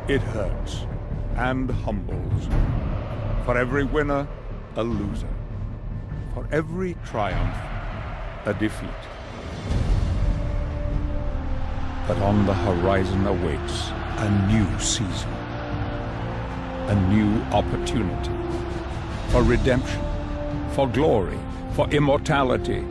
it hurts and humbles. For every winner, a loser. For every triumph, a defeat. But on the horizon awaits a new season. A new opportunity. For redemption. For glory. For immortality.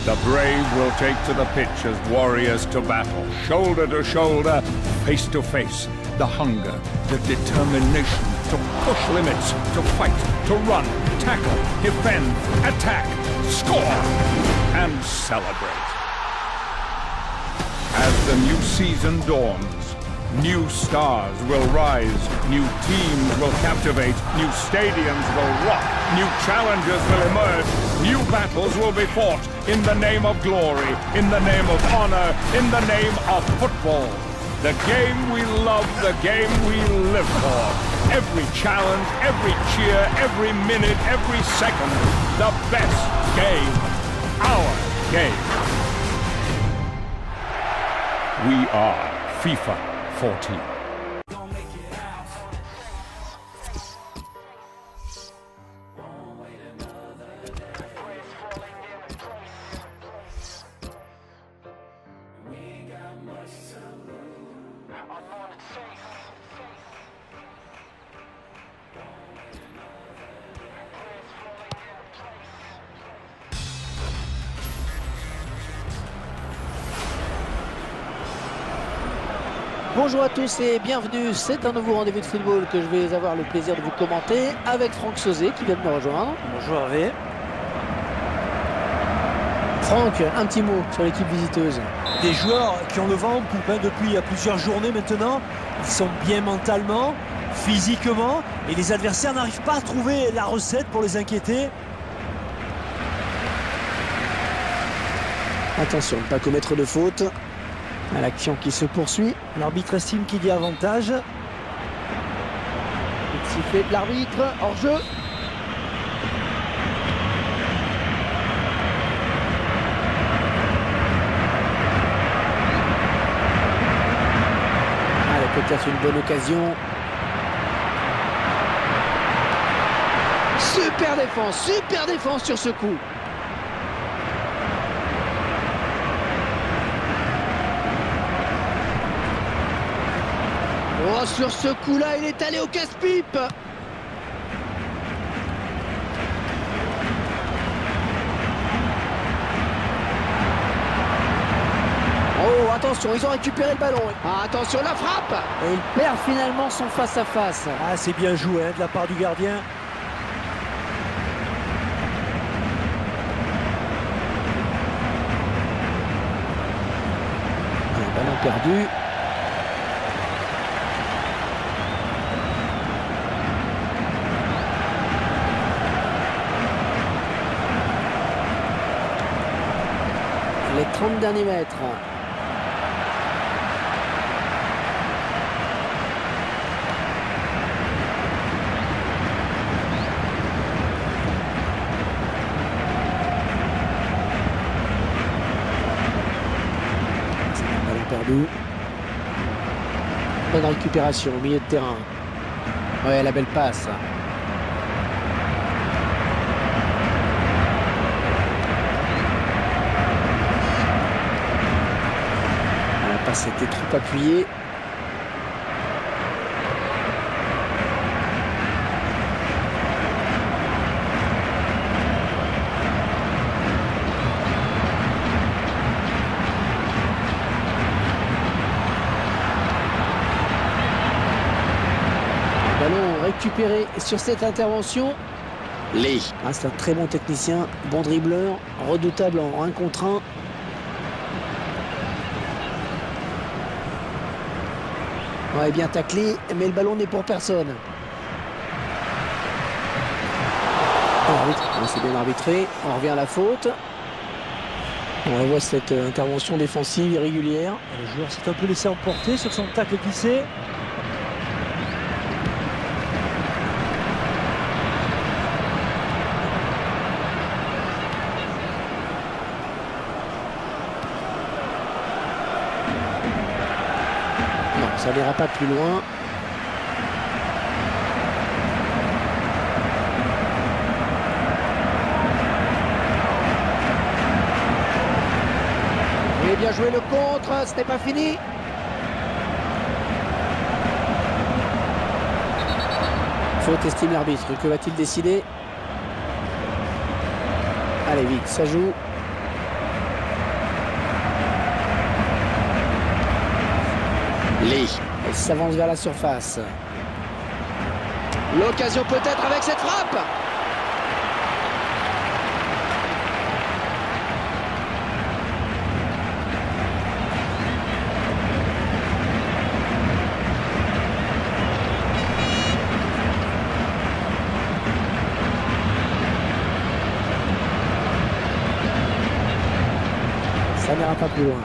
The brave will take to the pitch as warriors to battle. Shoulder to shoulder, face to face. The hunger, the determination to push limits, to fight, to run, tackle, defend, attack, score, and celebrate. As the new season dawns, new stars will rise, new teams will captivate, new stadiums will rock, new challenges will emerge, new battles will be fought in the name of glory, in the name of honor, in the name of football. The game we love, the game we live for. Every challenge, every cheer, every minute, every second. The best game. Our game. We are FIFA 14. Bonjour à tous et bienvenue, c'est un nouveau rendez-vous de football que je vais avoir le plaisir de vous commenter avec Franck Sauzet qui vient de me rejoindre. Bonjour Hervé. Franck, un petit mot sur l'équipe visiteuse. Des joueurs qui ont le vent en poupe depuis plusieurs journées maintenant. Ils sont bien mentalement, physiquement et les adversaires n'arrivent pas à trouver la recette pour les inquiéter. Attention, ne pas commettre de faute. L'action qui se poursuit. L'arbitre estime qu'il y a avantage. Le sifflet de l'arbitre, hors jeu. Allez, peut-être une bonne occasion. Super défense sur ce coup. Oh, sur ce coup-là, il est allé au casse-pipe. Oh, attention, ils ont récupéré le ballon. Ah, attention, la frappe. Et il perd finalement son face-à-face. Ah, c'est bien joué de la part du gardien. Un ballon perdu. Les 30 derniers mètres. C'est un ballon perdu. Bonne récupération au milieu de terrain. Ouais, la belle passe. C'était trop appuyé. Ballon récupéré sur cette intervention. Lee. Ah, c'est un très bon technicien, bon dribbleur, redoutable en 1 contre 1. Ouais, bien taclé, mais le ballon n'est pour personne. C'est bien arbitré, on revient à la faute. On revoit cette intervention défensive irrégulière. Le joueur s'est un peu laissé emporter sur son tacle glissé. Ça n'ira pas plus loin. Et bien joué le contre, ce n'est pas fini. Faute, estime l'arbitre. Que va-t-il décider? Allez vite, ça joue. Lee. Elle s'avance vers la surface. L'occasion peut-être avec cette frappe. Ça n'ira pas plus loin.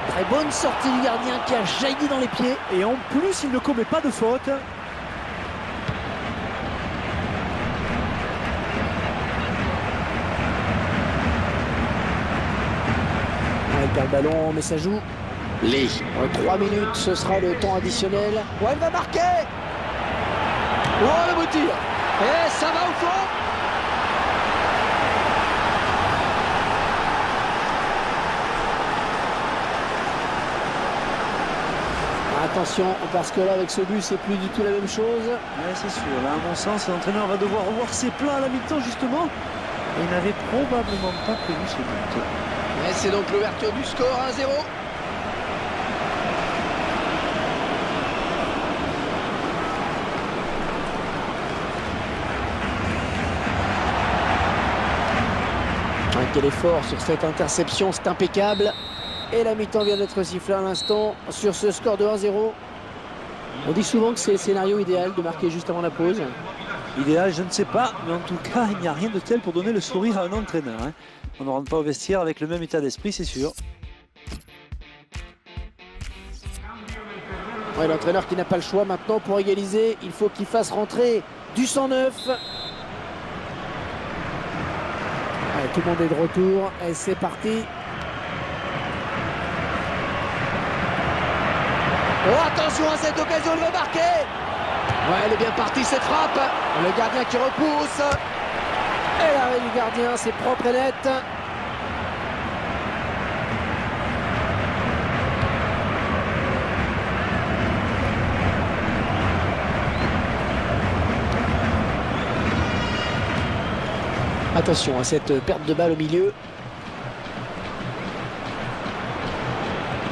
Très bonne sortie du gardien qui a jailli dans les pieds. Et en plus, il ne commet pas de faute. Elle perd le ballon, mais ça joue. Lee. 3 minutes, ce sera le temps additionnel. Oh, elle va marquer. Oh, le beau tir. Et ça va au fond. Attention, parce que là, avec ce but, c'est plus du tout la même chose. Ouais, c'est sûr. Là, à mon sens, l'entraîneur va devoir revoir ses plans à la mi-temps, justement. Et il n'avait probablement pas prévu ce but. Et c'est donc l'ouverture du score 1-0. Quel effort sur cette interception, c'est impeccable. Et la mi-temps vient d'être sifflée à l'instant sur ce score de 1-0. On dit souvent que c'est le scénario idéal de marquer juste avant la pause. Idéal, je ne sais pas, mais en tout cas, il n'y a rien de tel pour donner le sourire à un entraîneur. On ne rentre pas au vestiaire avec le même état d'esprit, c'est sûr. Ouais, l'entraîneur qui n'a pas le choix maintenant pour égaliser. Il faut qu'il fasse rentrer du 109. Allez, tout le monde est de retour et c'est parti. Oh, attention à cette occasion, il va marquer. Ouais, elle est bien partie cette frappe. Le gardien qui repousse. Et l'arrêt du gardien, c'est propre et net. Attention à cette perte de balle au milieu.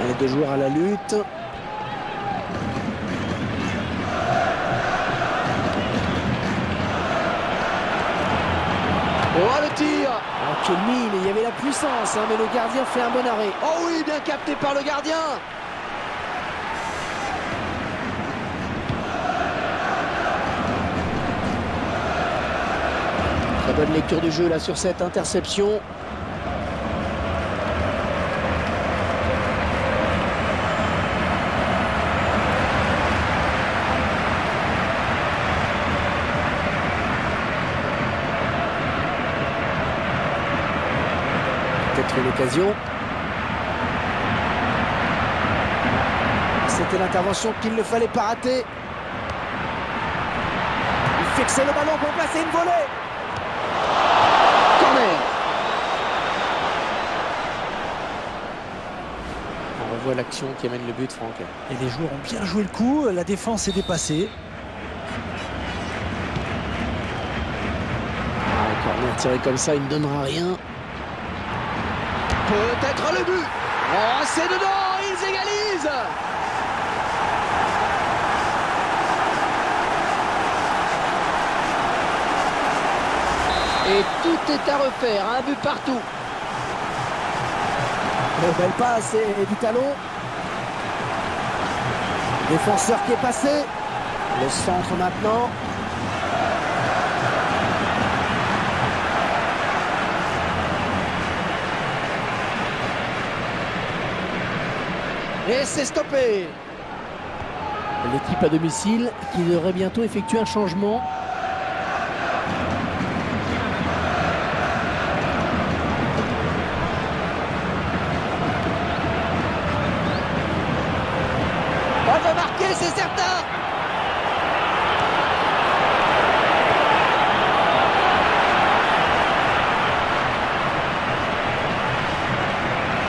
Les deux joueurs à la lutte. Oh, le tir. Oh, quelle mine, il y avait la puissance, hein, mais le gardien fait un bon arrêt. Oh oui, bien capté par le gardien. Très bonne lecture du jeu là sur cette interception. Peut-être l'occasion. C'était l'intervention qu'il ne fallait pas rater. Il fixait le ballon pour placer une volée. Corner. On revoit l'action qui amène le but, Franck. Et les joueurs ont bien joué le coup, la défense est dépassée. Corner tiré comme ça, il ne donnera rien. Peut-être le but. Oh, c'est dedans, ils égalisent. Et tout est à refaire, un but partout. Belle passe et du talon. Défenseur qui est passé. Le centre maintenant. Et c'est stoppé. L'équipe à domicile qui devrait bientôt effectuer un changement. c'est certain.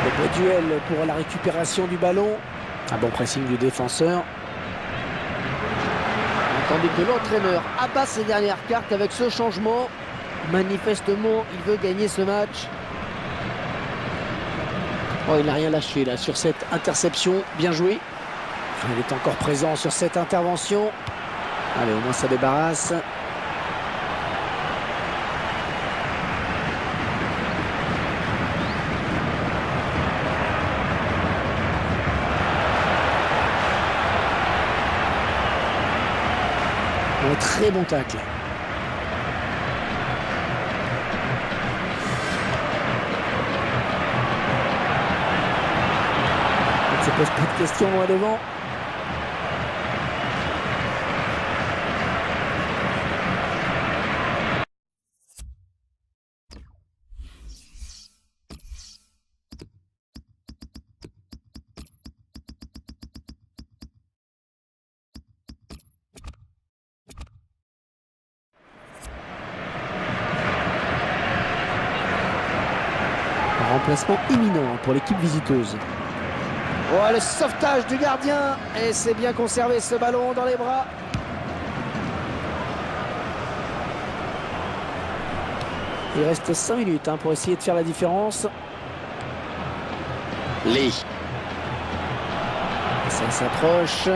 Le beau duel pour la récupération du ballon. Un bon pressing du défenseur. Tandis que l'entraîneur abat ses dernières cartes avec ce changement. Manifestement, il veut gagner ce match. Oh, il n'a rien lâché là sur cette interception. Bien joué. Il est encore présent sur cette intervention. Allez, au moins ça débarrasse. Un très bon tacle. Il ne se pose pas de questions loin devant. Remplacement imminent pour l'équipe visiteuse. Oh, le sauvetage du gardien. Et c'est bien conservé ce ballon dans les bras. Il reste 5 minutes pour essayer de faire la différence. Lee. Ça s'approche.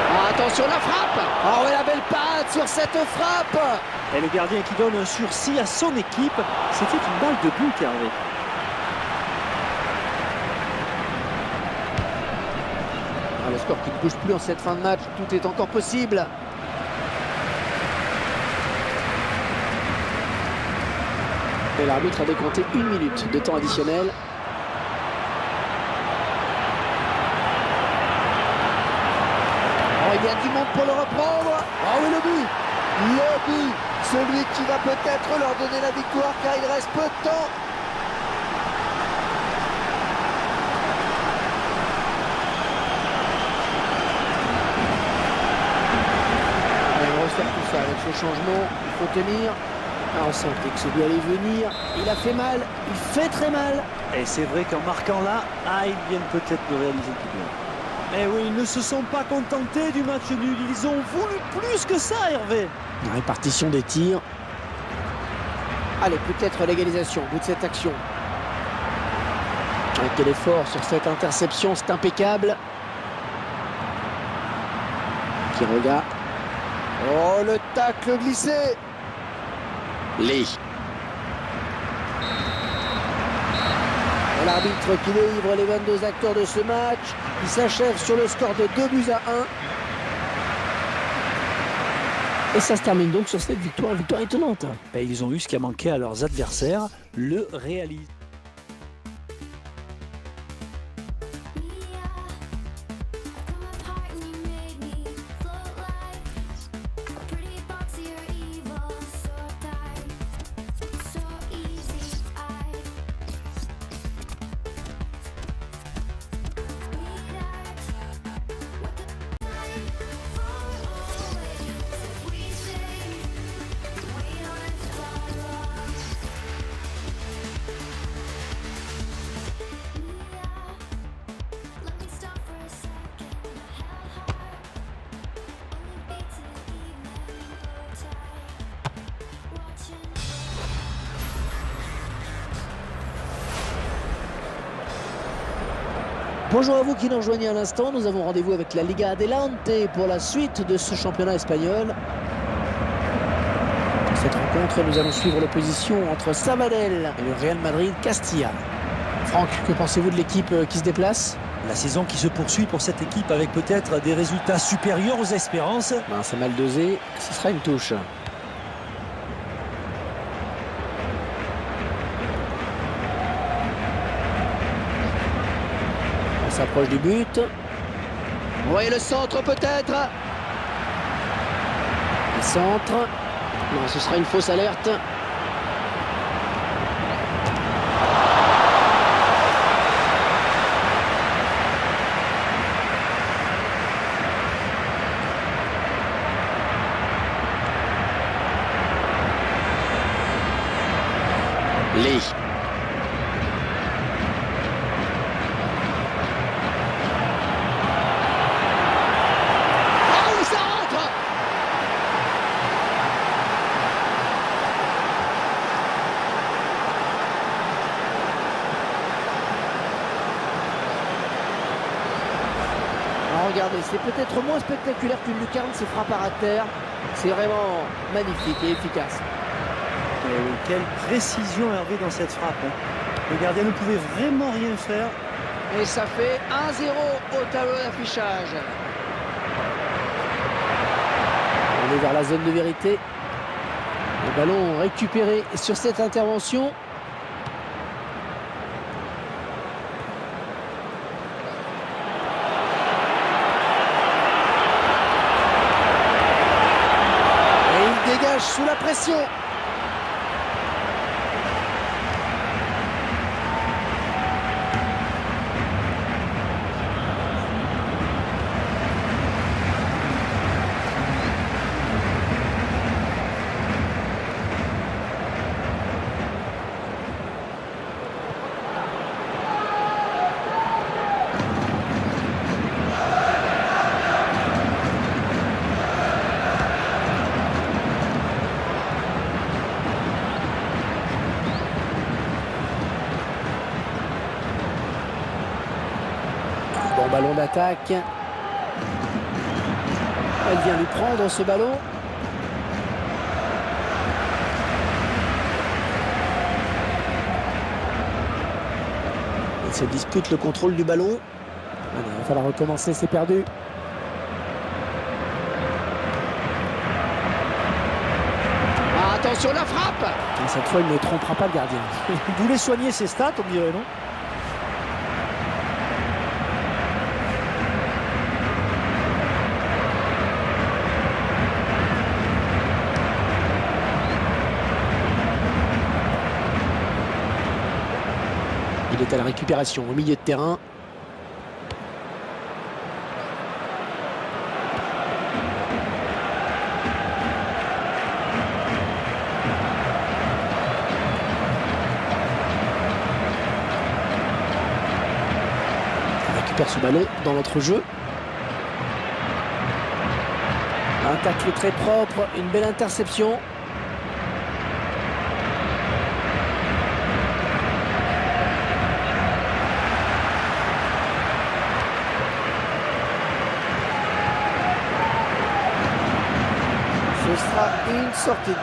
Oh, attention la frappe. Oh, et la belle patte sur cette frappe. Et le gardien qui donne un sursis à son équipe. C'était une balle de but, Hervé. Ah, le score qui ne bouge plus en cette fin de match. Tout est encore possible. Et l'arbitre a décompté 1 minute de temps additionnel. Oh, il y a du monde pour le reprendre. Oh oui, le but. Le but. Celui qui va peut-être leur donner la victoire car il reste peu de temps. Allez, on refaire tout ça avec ce changement. Il faut tenir. Ah, on sentait que ce doit aller venir. Il a fait mal. Il fait très mal. Et c'est vrai qu'en marquant là, ils viennent peut-être de réaliser le bien. Mais oui, ils ne se sont pas contentés du match nul. Ils ont voulu plus que ça, Hervé. La répartition des tirs. Allez, peut-être l'égalisation au bout de cette action. Ah, quel effort sur cette interception, c'est impeccable. Qui regarde. Oh, le tacle glissé. Lee. L'arbitre qui délivre les 22 acteurs de ce match. Il s'achève sur le score de 2-1. Et ça se termine donc sur cette victoire étonnante. Et ils ont eu ce qui a manqué à leurs adversaires, le réalisme. Bonjour à vous qui nous rejoignez à l'instant. Nous avons rendez-vous avec la Liga Adelante pour la suite de ce championnat espagnol. Dans cette rencontre, nous allons suivre l'opposition entre Sabadell et le Real Madrid Castilla. Franck, que pensez-vous de l'équipe qui se déplace? La saison qui se poursuit pour cette équipe avec peut-être des résultats supérieurs aux espérances. C'est mal dosé, ce sera une touche. On s'approche du but. Oui, le centre peut-être. Le centre. Non, ce sera une fausse alerte. Regardez, c'est peut-être moins spectaculaire qu'une lucarne, ces frappes à ras de terre. C'est vraiment magnifique et efficace. Et oui, quelle précision Hervé dans cette frappe. Le gardien ne pouvait vraiment rien faire. Et ça fait 1-0 au tableau d'affichage. On est vers la zone de vérité. Le ballon récupéré sur cette intervention. Et il dégage sous la pression. Bon ballon d'attaque. Elle vient lui prendre ce ballon. Il se dispute le contrôle du ballon. Allez, il va falloir recommencer, c'est perdu. Ah, attention la frappe. Et cette fois il ne trompera pas le gardien. Il voulait soigner ses stats, on dirait, non? Il est à la récupération au milieu de terrain. Il récupère ce ballon dans notre jeu. Un tacle très propre, une belle interception. Ce sera une sortie de but.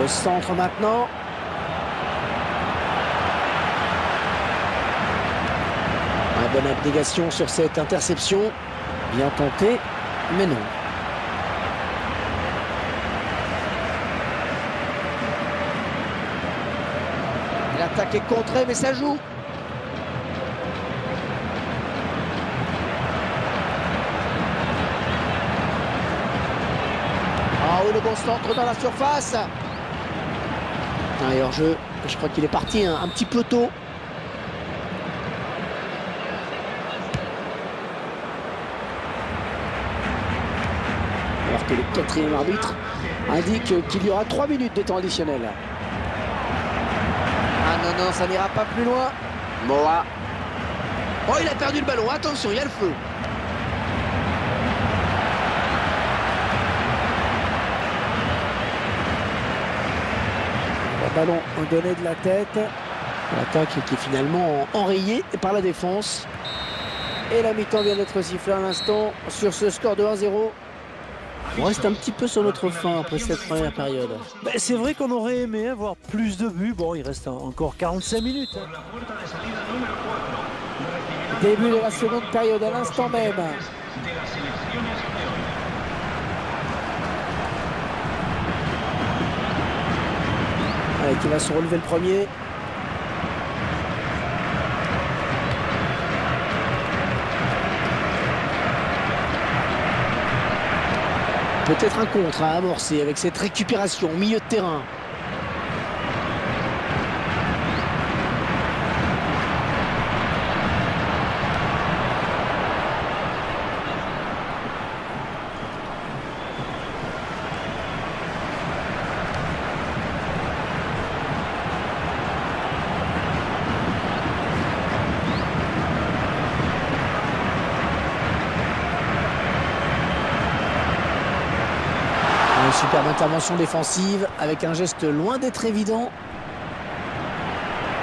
Le centre maintenant. Bonne abnégation sur cette interception. Bien tenté, mais non. L'attaque est contrée, mais ça joue. Ah oui, le bon centre dans la surface. Et hors-jeu, je crois qu'il est parti un petit peu tôt. Alors que le quatrième arbitre indique qu'il y aura 3 minutes de temps additionnel. Ah non, non, ça n'ira pas plus loin. Moa. Oh, il a perdu le ballon. Attention, il y a le feu. Le ballon donné de la tête. L'attaque qui est finalement enrayée par la défense. Et la mi-temps vient d'être sifflée à l'instant sur ce score de 1-0. On reste un petit peu sur notre fin après cette première période. Ben, c'est vrai qu'on aurait aimé avoir plus de buts. Bon, il reste encore 45 minutes. Début de la seconde période à l'instant même. Allez, qui va se relever le premier. Peut-être un contre à amorcer avec cette récupération au milieu de terrain. Une superbe intervention défensive avec un geste loin d'être évident.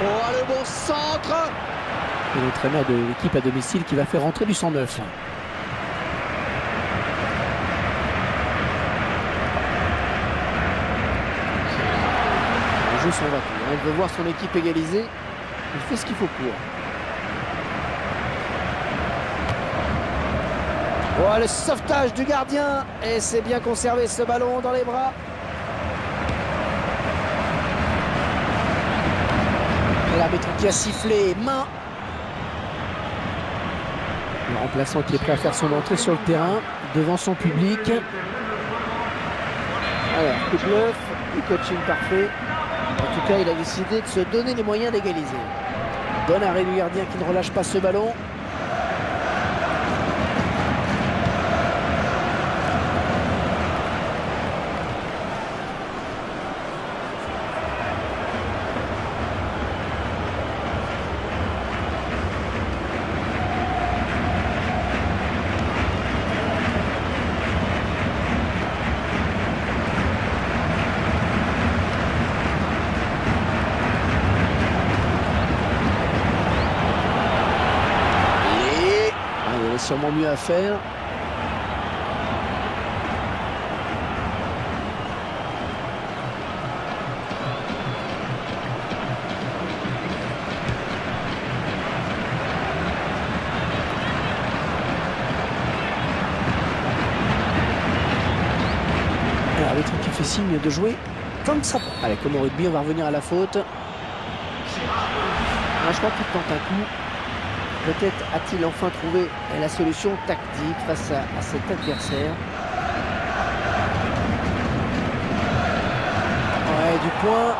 Oh, le bon centre! Et l'entraîneur de l'équipe à domicile qui va faire rentrer du 109. Le jeu s'en va plus. Il veut voir son équipe égaliser. Il fait ce qu'il faut pour. Oh, le sauvetage du gardien. Et c'est bien conservé ce ballon dans les bras. Et l'arbitre qui a sifflé, main. Le remplaçant qui est prêt à faire son entrée sur le terrain, devant son public. Alors, coup de bluff, du coaching parfait. En tout cas, il a décidé de se donner les moyens d'égaliser. Bon arrêt du gardien qui ne relâche pas ce ballon. Sûrement mieux à faire. L'arbitre qui fait signe de jouer comme ça. Allez, comme au rugby, on va revenir à la faute. Je crois qu'il tente un coup. Peut-être a-t-il enfin trouvé la solution tactique face à cet adversaire. Ouais, du point.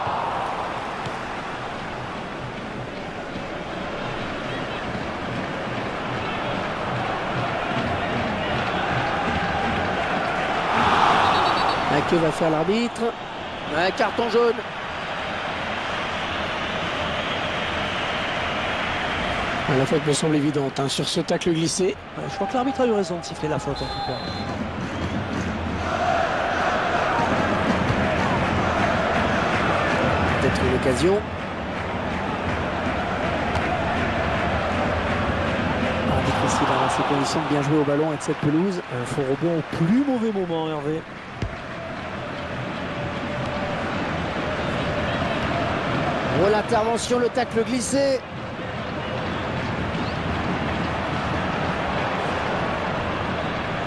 Que va faire l'arbitre? Un carton jaune. La faute me semble évidente hein, sur ce tacle glissé. Je crois que l'arbitre a eu raison de siffler la faute en tout cas. Peut-être une occasion. Difficile dans ces conditions de bien jouer au ballon avec cette pelouse. Faux rebond au plus mauvais moment, Hervé. Oh, l'intervention, le tacle glissé.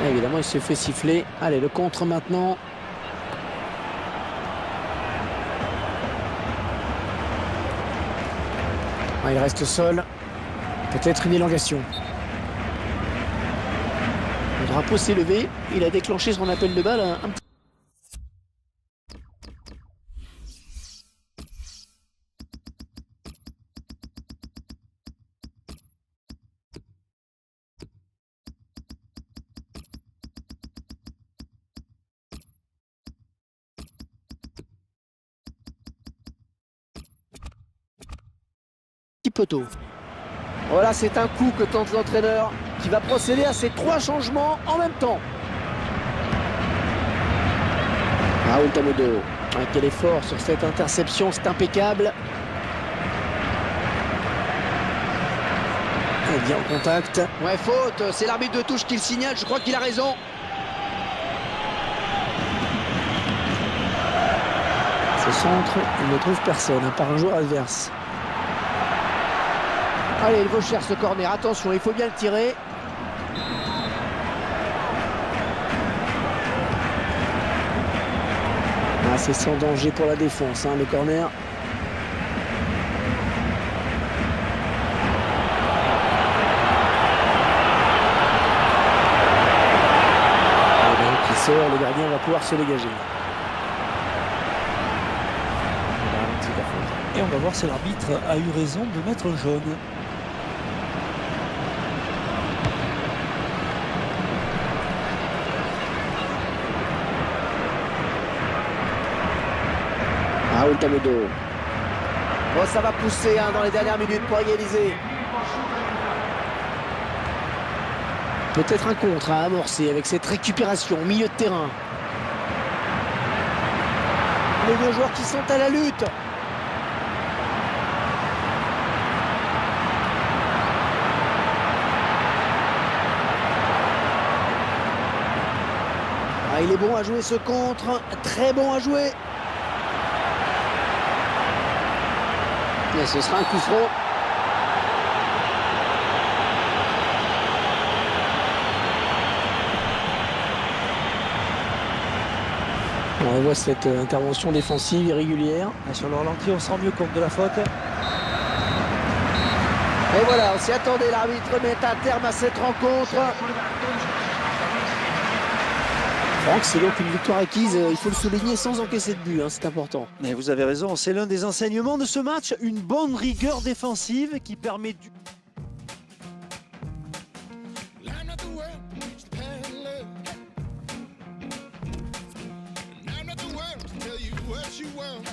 Et évidemment, il se fait siffler. Allez, le contre maintenant. Il reste au sol. Peut-être une élongation. Le drapeau s'est levé. Il a déclenché son appel de balle un petit. Poteau. Voilà, c'est un coup que tente l'entraîneur qui va procéder à ces 3 changements en même temps. Raoul Tamodo. Quel effort sur cette interception, c'est impeccable. Et bien en contact. Ouais, faute, c'est l'arbitre de touche qui le signale, je crois qu'il a raison. Ce centre, il ne trouve personne, par un joueur adverse. Allez, il vaut cher ce corner. Attention, il faut bien le tirer. C'est sans danger pour la défense, hein, le corner. Qui sort, le gardien va pouvoir se dégager. Et on va voir si l'arbitre a eu raison de mettre jaune. Raoul Tamodo. Oh, ça va pousser hein, dans les dernières minutes pour égaliser. Peut-être un contre à amorcer avec cette récupération au milieu de terrain. Les deux joueurs qui sont à la lutte. Ah, il est bon à jouer ce contre, très bon à jouer. Et ce sera un coup franc. On voit cette intervention défensive irrégulière. Et sur le ralenti, on se rend mieux compte de la faute. Et voilà, on s'y attendait, l'arbitre met un terme à cette rencontre. Franck, c'est donc une victoire acquise, il faut le souligner, sans encaisser de but, hein, c'est important. Mais vous avez raison, c'est l'un des enseignements de ce match, une bonne rigueur défensive qui permet du... Line of the world, Japan love. Line of the world, tell you what you want.